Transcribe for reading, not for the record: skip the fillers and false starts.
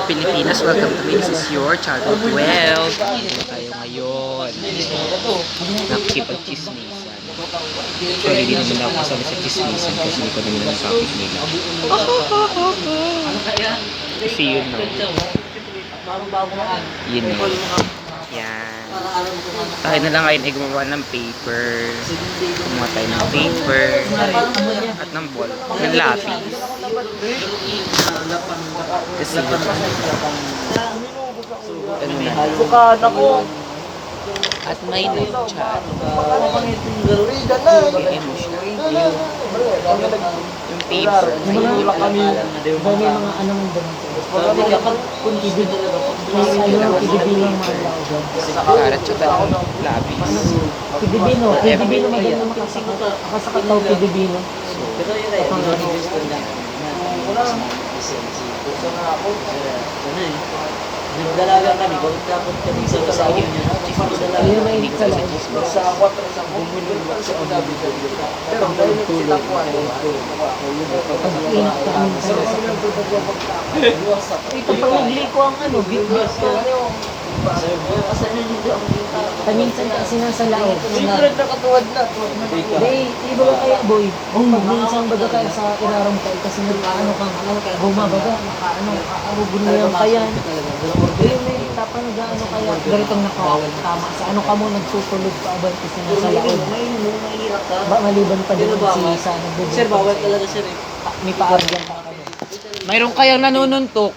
Pilipinas, welcome to me. This is your Childhood 12. Dito tayo ngayon. Nakikipag-chismisan. Actually, di naman ako kasali sa chismisan kasi hindi ko naman ang topic nila. Kasi yun no. Yun no. Yan. Tayo na lang ngayon ay gumawa ng paper. Gumawa tayo ng paper. At ng ball. Ng lapis. Kasi ano na. At may nag-chat. Bigay mo siya. Yung paper. May mga anong kapag kung-ibig lang Karat siya tayo ng lapis. Kidibino maganda makasakot daw kidibino. Pero yun ay nagdalaga kami, kung tapos kami sa kasawin niya, Ayun ay sa loob. sa 4 sa bumulong sa unabi sa dito. Pero dahil sila po ano, Pag-init ka minsan. Ito pag nagliko ang ano, bitbit ko. Paminsan kasi nasa laog. Siyempre nakatuwad na. Iba ba kaya boy? Kung minsan baga kaya sa ilaram ka kasi nagkaano kang bumabaga, nakaano, kaarugun mo yung kaya. May tapa nag-ano kaya garitong nakatama sa ano ka mo nagsusulod pa abang kasi nasa laog. Ba maliban pa din si sa nagbubuo. Sir, bawal talaga sir eh. May paargan pa kami. Mayroon kayang nanununtok.